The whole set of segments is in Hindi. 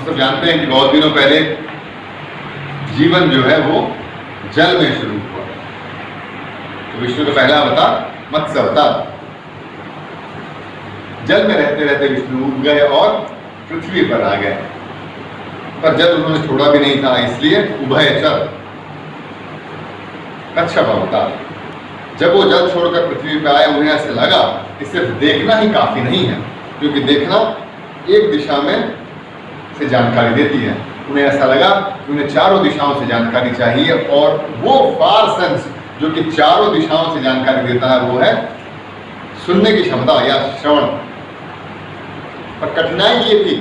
सब जानते हैं कि बहुत दिनों पहले जीवन जो है वो जल में शुरू हुआ। तो विष्णु का पहला अवतार मत्स्य अवतार। जल में रहते रहते विष्णु उठ गए और पृथ्वी पर आ गए, पर जल उन्होंने छोड़ा भी नहीं था, इसलिए उभयचर कच्छप अवतार। जब वो जल छोड़कर पृथ्वी पर आए, उन्हें ऐसे लगा कि सिर्फ देखना ही काफी नहीं है, क्योंकि देखना एक दिशा में से जानकारी देती है। उन्हें ऐसा लगा कि उन्हें चारों दिशाओं से जानकारी चाहिए, और वो फार सेंस जो कि चारों दिशाओं से जानकारी देता है वो है सुनने की क्षमता या श्रवण। पर कठिनाई ये थी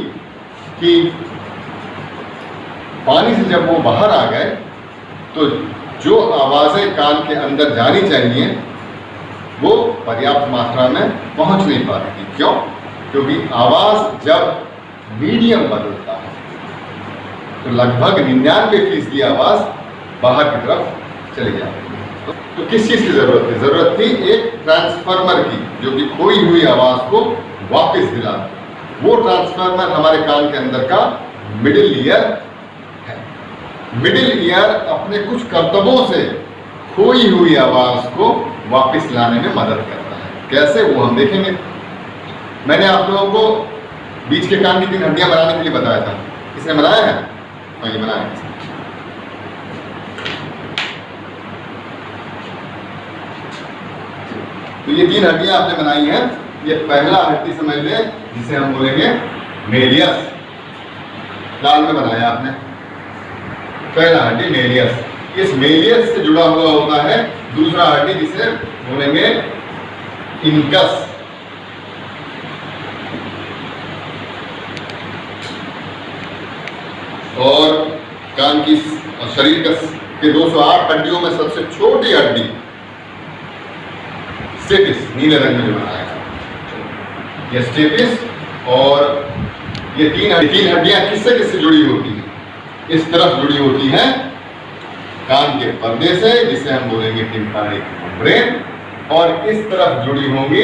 कि पानी से जब वो बाहर आ गए तो जो आवाजें कान के अंदर जानी चाहिए वो पर्याप्त मात्रा में पहुंच नहीं पाती थी। क्यों? क्योंकि आवाज जब मीडियम बदलता है तो लगभग 99% आवाज बाहर की तरफ चली जाती है। तो किस चीज की जरूरत थी? जरूरत थी एक ट्रांसफार्मर की, जो कि खोई हुई आवाज को वापस दिला। वो ट्रांसफार्मर हमारे कान के अंदर का मिडिल ईयर है। मिडिल ईयर अपने कुछ कर्तव्यों से खोई हुई आवाज को वापस लाने में मदद करता है। कैसे, वो हम देखेंगे। मैंने आप लोगों को बीच के कान की 3 हड्डियां बनाने के लिए बताया था। किसने बनाया है? ये बनाया। तो ये 3 हड्डियां आपने बनाई हैं। ये पहला हड्डी समझ लें, जिसे हम बोलेंगे मेलियस। लाल में बनाया आपने पहला हड्डी मेलियस। इस मेलियस से जुड़ा हुआ होता है दूसरा हड्डी, जिसे बोलेंगे इनकस। और कान की और शरीर के 208 हड्डियों में सबसे छोटी हड्डी स्टेपिस, नीले रंग में जो बनाया है ये स्टेपिस। और ये 3 हड्डियां किससे किससे जुड़ी होती हैं? इस तरफ जुड़ी होती हैं कान के पर्दे से, जिसे हम बोलेंगे टिम्पैनिक मेम्ब्रेन, और इस तरफ जुड़ी होंगी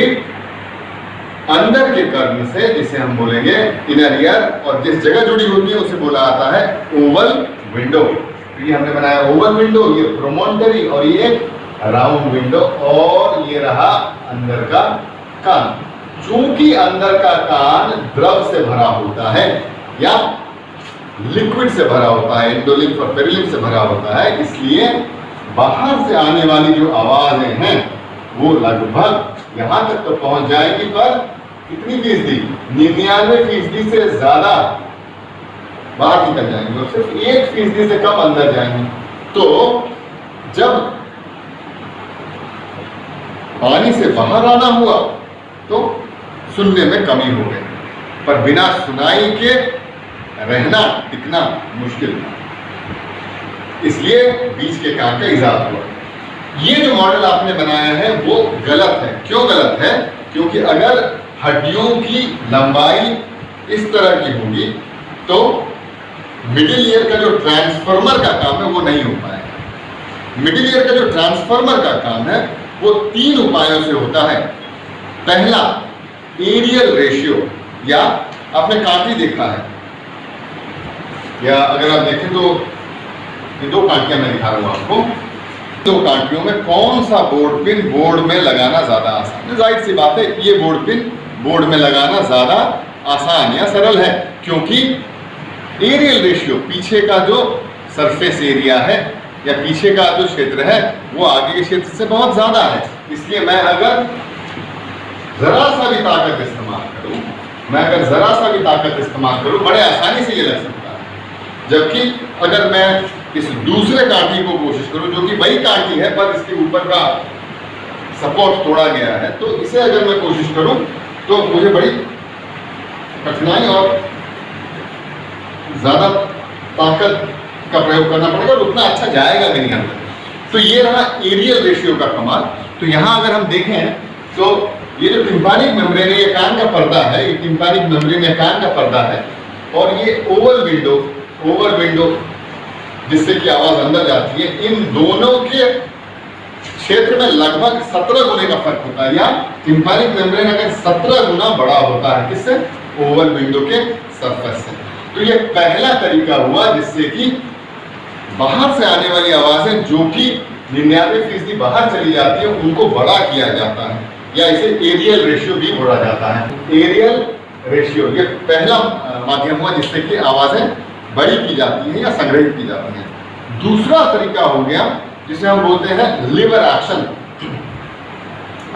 अंदर के कर्ण से, जिसे हम बोलेंगे इनर ईयर। और जिस जगह जुड़ी होती है उसे बोला जाता है ओवल विंडो। ये हमने बनाया ओवल विंडो, ये प्रोमोन्टरी, और ये राउंड विंडो, और ये रहा अंदर का कान। चूंकि अंदर का कान द्रव से भरा होता है या लिक्विड से भरा होता है, इंडोलिम्फ और पेरिलिम्फ से भरा होता है, इसलिए बाहर से आने वाली जो आवाजें हैं वो लगभग यहां तक तो पहुंच जाएगी, पर कितनी फीसदी? 99% से ज्यादा बाहर निकल जाएंगे, और सिर्फ 1% से कम अंदर जाएंगे। तो जब पानी से बाहर आना हुआ तो सुनने में कमी हो गई, पर बिना सुनाई के रहना टिकना मुश्किल था। इसलिए बीच के कान का इजाद हुआ। ये जो मॉडल आपने बनाया है वो गलत है। क्यों गलत है? क्योंकि अगर हड्डियों की लंबाई इस तरह की होगी तो मिडिल ईयर का जो ट्रांसफार्मर का काम है वो नहीं हो पाएगा। मिडिल ईयर का जो ट्रांसफार्मर का काम है वो 3 उपायों से होता है। पहला, एरियल रेशियो, या आपने कांटी देखा है, या अगर आप देखें तो ये 2 कांटियां मैं दिखा रहा हूं आपको। 2 कांटियों में कौन सा बोर्ड पिन बोर्ड में लगाना ज्यादा आसान है? जाहिर सी बात है, ये बोर्ड पिन बोर्ड में लगाना ज्यादा आसान या सरल है, क्योंकि एरियल रेशियो, पीछे का जो सरफेस एरिया है या पीछे का जो क्षेत्र है वो आगे के क्षेत्र से बहुत ज्यादा है। इसलिए मैं अगर जरा सा भी ताकत इस्तेमाल करूं, बड़े आसानी से ये लग सकता है। जबकि अगर मैं इस दूसरे कांटी को कोशिश करूं, जो कि वही कांटी है पर इसके ऊपर का सपोर्ट तोड़ा गया है, तो इसे अगर मैं कोशिश करूं तो मुझे बड़ी कठिनाई और ज्यादा ताकत का प्रयोग करना पड़ेगा, और उतना अच्छा जाएगा भी नहीं अंदर। तो ये रहा एरियल रेशियो का कमाल। तो यहाँ अगर हम देखें तो ये जो टिम्पैनिक मेम्ब्रेन है, ये कान का पर्दा है, ये टिम्पैनिक मेम्ब्रेन या कान का पर्दा है, और ये ओवल विंडो जिससे कि आवाज अंदर जाती है, इन दोनों के क्षेत्र में लगभग 17 गुने का फर्क होता है। या टिम्पैनिक मेम्ब्रेन अगर 17 गुना बड़ा होता है, किससे? ओवल विंडो के सरफेस से। तो तो ये पहला तरीका हुआ जिससे कि बाहर से आने वाली आवाजें जो कि 99% बाहर चली जाती है उनको बड़ा किया जाता है, या इसे एरियल रेशियो भी बोला जाता है। एरियल रेशियो ये पहला माध्यम हुआ जिससे कि आवाजें बड़ी की जाती हैं या संग्रहित की जाती हैं। दूसरा तरीका हो गया जिसे हम बोलते हैं लिवर एक्शन।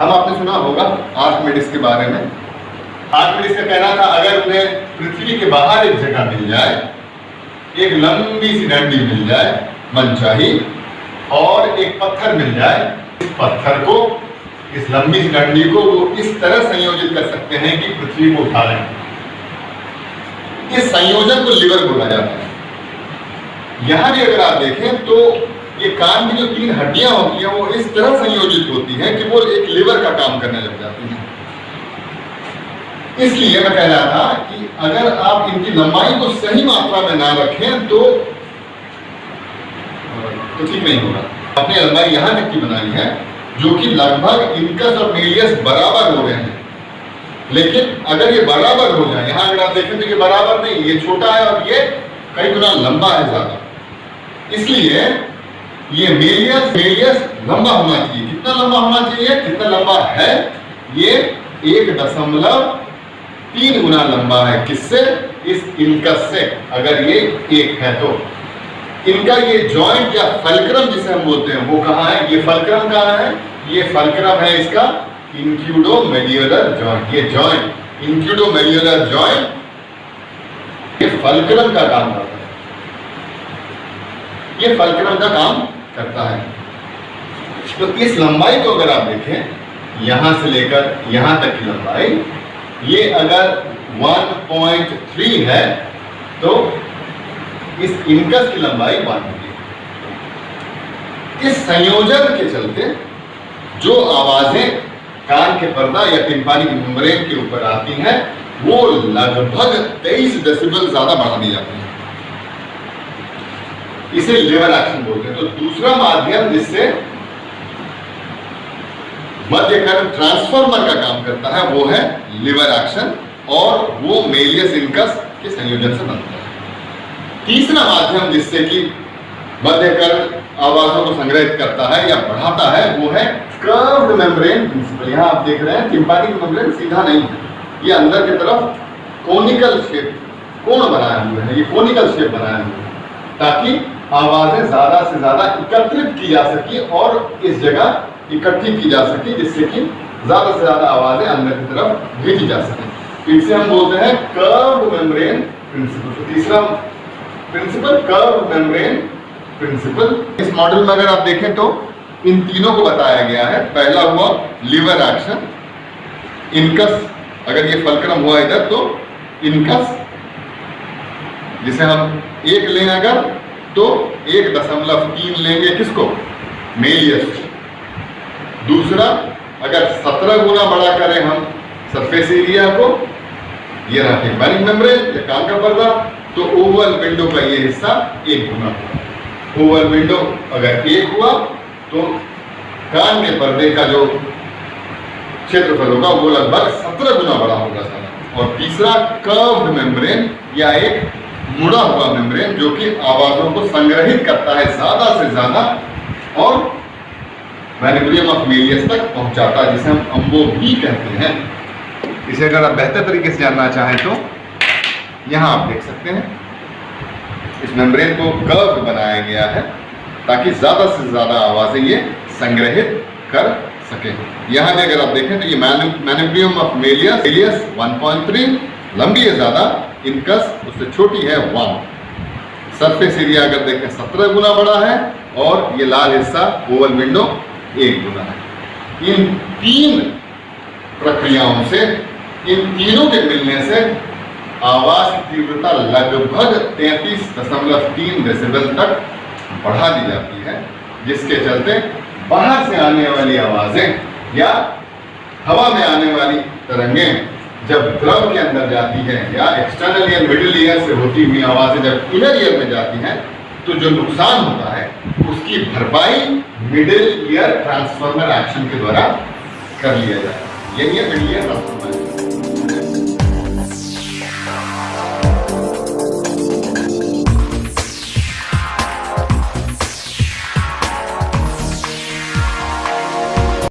अब आपने सुना होगा आर्किमिडीज के बारे में। आर्किमिडीज का कहना था अगर उन्हें पृथ्वी के बाहर एक जगह मिल जाए, एक लंबी सी डंडी मिल जाए मनचाही, और एक पत्थर मिल जाए, इस पत्थर को, इस लंबी सी डंडी को वो इस तरह संयोजित कर सकते हैं कि पृथ्वी को उठा लें। इस संयोजन को लिवर बोला जाता है। यहां भी अगर आप देखें तो ये कान की जो 3 हड्डियां होती हैं वो इस तरह संयोजित होती हैं कि वो एक लिवर का काम करने लग जाती हैं। इसलिए मैं कह रहा था कि अगर आप इनकी लंबाई को सही मात्रा में ना रखें तो ठीक नहीं होगा। आपने लंबाई यहां तक की बनाई है जो कि लगभग इनकस और मेलियस बराबर हो रहे हैं, लेकिन अगर ये बराबर हो जाए, यहां अगर आप देखें तो ये बराबर नहीं, ये छोटा है और ये कई गुना लंबा है ज्यादा। इसलिए ये मेलियस लंबा होना चाहिए। कितना लंबा होना चाहिए? कितना लंबा है? ये 1.3 गुना लंबा है। किससे? इस इनकस से। अगर ये 1 है तो इनका ये जॉइंट या फल्क्रम जिसे हम बोलते हैं वो कहाँ है? ये फल्क्रम कहाँ है? ये फल्क्रम है इसका इंक्यूडोमेड्यूलर जॉइंट। ये जॉइंट इंक्यूडोमेड्यूलर जॉइंट ये फल्क्रम का काम करता है। ये फल्क्रम का काम करता है। तो इस लंबाई को अगर आप देखें यहां से लेकर यहां तक की लंबाई, ये अगर 1.3 है तो इस इनकस की लंबाई 1 होगी। इस संयोजन के चलते जो आवाजें कान के पर्दा या टिम्पानी की मेम्ब्रेन के ऊपर आती हैं वो लगभग 23 डेसिबल ज्यादा बढ़ा दी जाती है। इसे लिवर एक्शन बोलते हैं। तो दूसरा माध्यम जिससे मध्य कर्म ट्रांसफार्मर का काम करता है वो है लिवर एक्शन, और वो मेलियस इनकस के संयोजन से बनता है। तीसरा माध्यम जिससे कि मध्य कर्म आवाजों को संग्रहित करता है या बढ़ाता है वो है कर्व्ड मेम्ब्रेन प्रिंसिपल। यहां आप देख रहे हैं टिम्पानी की मेम्ब्रेन सीधा नहीं है, ये अंदर की तरफ कोनिकल शेप, कोण बनाया हुआ है, ये कोनिकल शेप बनाया हुआ है ताकि आवाजें ज्यादा से ज्यादा एकत्रित की जा सकी और इस जगह इकट्ठी की जा सकी, जिससे कि ज्यादा से ज्यादा आवाजें अंदर की तरफ भेजी जा सके। इसे हम बोलते हैं कर्व्ड मेम्ब्रेन प्रिंसिपल। तो तीसरा प्रिंसिपल कर्व्ड मेम्ब्रेन प्रिंसिपल। इस मॉडल में अगर आप देखें तो इन तीनों को बताया गया है। पहला हुआ लिवर एक्शन, इनकस, अगर ये फल्क्रम हुआ इधर तो इनकस, जिसे हम 1 लें अगर तो 1.3 लेंगे किसको? मेलियस। दूसरा अगर 17 गुना बड़ा करें हम सरफेस एरिया को, ये रहा टिम्पैनिक मेम्ब्रेन या कान का पर्दा, तो ओवल विंडो का ये हिस्सा 1 गुना हुआ। ओवल विंडो अगर 1 हुआ तो कान के पर्दे का जो क्षेत्रफल होगा वो लगभग 17 गुना बड़ा होगा सारा। और तीसरा कर्व्ड मेम्ब्रेन या एक मुड़ा हुआ मेम्ब्रेन जो कि आवाजों को संग्रहित करता है ज्यादा से ज्यादा और मैनिपुलियम ऑफ मेलियस तक पहुंचाता है, जिसे हम अम्बो भी कहते हैं। इसे अगर आप बेहतर तरीके से जानना चाहें तो यहां आप देख सकते हैं इस मेम्ब्रेन को कर्व बनाया गया है ताकि ज्यादा से ज्यादा आवाजें ये संग्रहित कर सके। यहां भी अगर आप देखें तो ये मैनिपुलियम ऑफ मेलियस 1.3 लंबी है ज्यादा, इनकस उससे छोटी है 1। सरफेस एरिया अगर देखें 17 गुना बड़ा है और ये लाल हिस्सा ओवल विंडो 1 गुना है। इन 3 प्रक्रियाओं से, इन तीनों के मिलने से आवाज की तीव्रता लगभग 33.3 डेसिबल तक बढ़ा दी जाती है, जिसके चलते बाहर से आने वाली आवाजें या हवा में आने वाली तरंगें जब द्रव के अंदर जाती है या एक्सटर्नल ईयर मिडिल ईयर से होती हुई आवाजें जब इनर ईयर में जाती हैं तो जो नुकसान होता है उसकी भरपाई मिडिल ईयर ट्रांसफार्मर एक्शन के द्वारा कर लिया जाता है। यही है मिडिल ईयर।